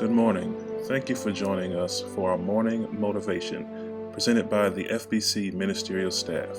Good morning. Thank you for joining us for our morning motivation presented by the FBC Ministerial staff.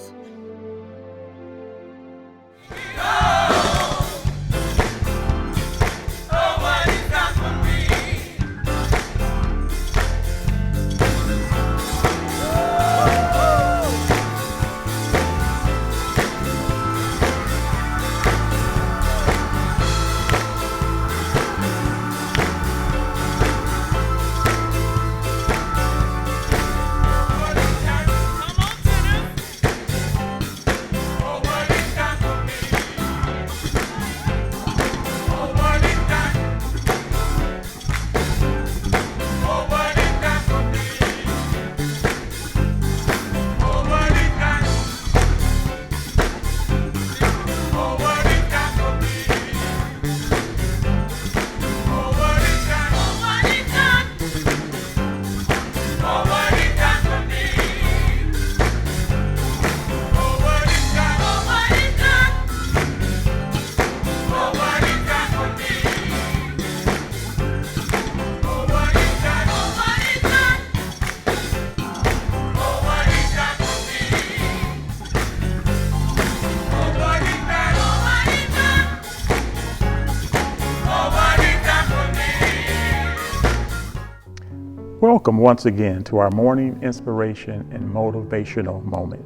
Welcome once again to our morning inspiration and motivational moment.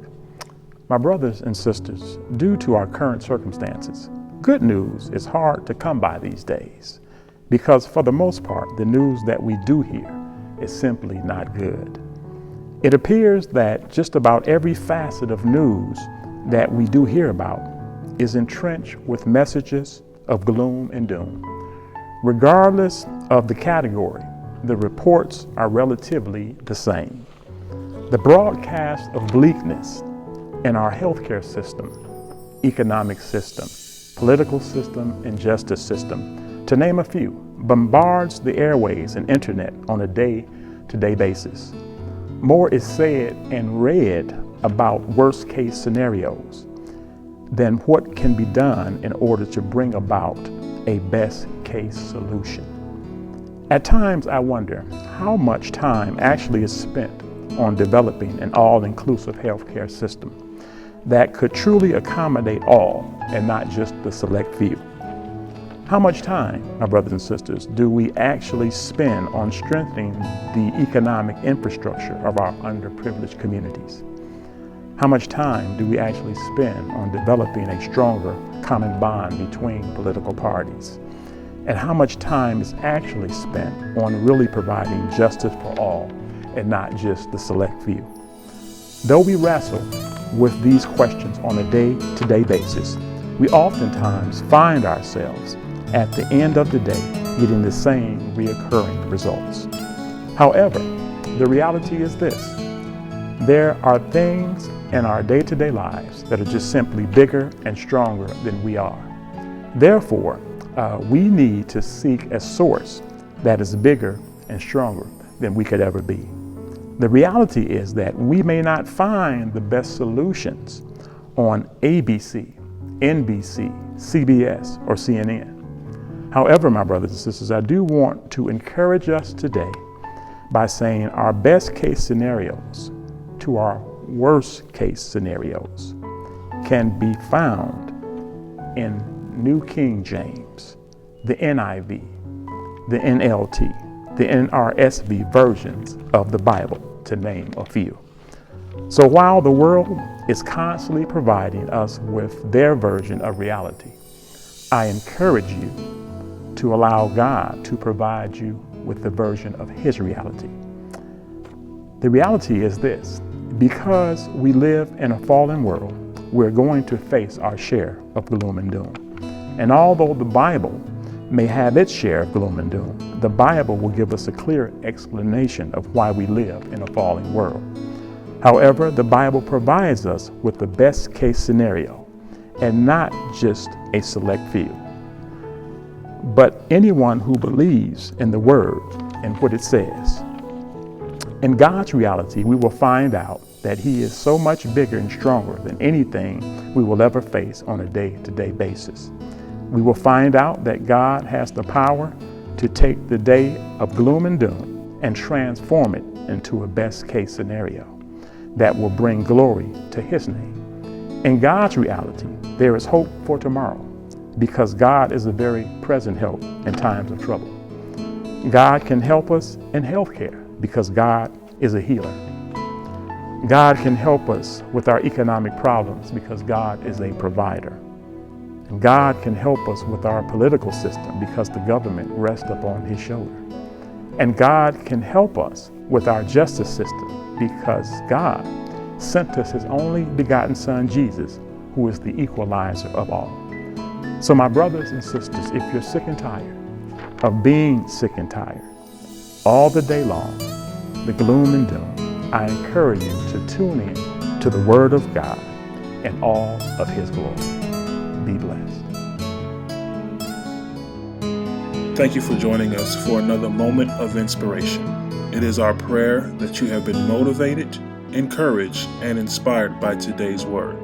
My brothers and sisters, due to our current circumstances, good news is hard to come by these days because for the most part, the news that we do hear is simply not good. It appears that just about every facet of news that we do hear about is entrenched with messages of gloom and doom. Regardless of the category, the reports are relatively the same. The broadcast of bleakness in our healthcare system, economic system, political system, and justice system, to name a few, bombards the airways and internet on a day-to-day basis. More is said and read about worst-case scenarios than what can be done in order to bring about a best-case solution. At times, I wonder how much time actually is spent on developing an all-inclusive healthcare system that could truly accommodate all and not just the select few. How much time, my brothers and sisters, do we actually spend on strengthening the economic infrastructure of our underprivileged communities? How much time do we actually spend on developing a stronger common bond between political parties? And how much time is actually spent on really providing justice for all and not just the select few? Though we wrestle with these questions on a day-to-day basis, we oftentimes find ourselves at the end of the day getting the same reoccurring results. However, the reality is this: there are things in our day-to-day lives that are just simply bigger and stronger than we are. Therefore, we need to seek a source that is bigger and stronger than we could ever be. The reality is that we may not find the best solutions on ABC, NBC, CBS, or CNN. However, my brothers and sisters, I do want to encourage us today by saying our best case scenarios to our worst case scenarios can be found in New King James, the NIV, the NLT, the NRSV versions of the Bible, to name a few. So while the world is constantly providing us with their version of reality, I encourage you to allow God to provide you with the version of His reality. The reality is this: because we live in a fallen world, we're going to face our share of gloom and doom. And although the Bible may have its share of gloom and doom, the Bible will give us a clear explanation of why we live in a fallen world. However, the Bible provides us with the best case scenario and not just a select few. But anyone who believes in the Word and what it says. In God's reality, we will find out that He is so much bigger and stronger than anything we will ever face on a day-to-day basis. We will find out that God has the power to take the day of gloom and doom and transform it into a best case scenario that will bring glory to His name. In God's reality, there is hope for tomorrow because God is a very present help in times of trouble. God can help us in healthcare because God is a healer. God can help us with our economic problems because God is a provider. And God can help us with our political system because the government rests upon His shoulder. And God can help us with our justice system because God sent us His only begotten Son, Jesus, who is the equalizer of all. So my brothers and sisters, if you're sick and tired of being sick and tired all the day long, the gloom and doom, I encourage you to tune in to the Word of God and all of His glory. Be blessed. Thank you for joining us for another moment of inspiration. It is our prayer that you have been motivated, encouraged, and inspired by today's word.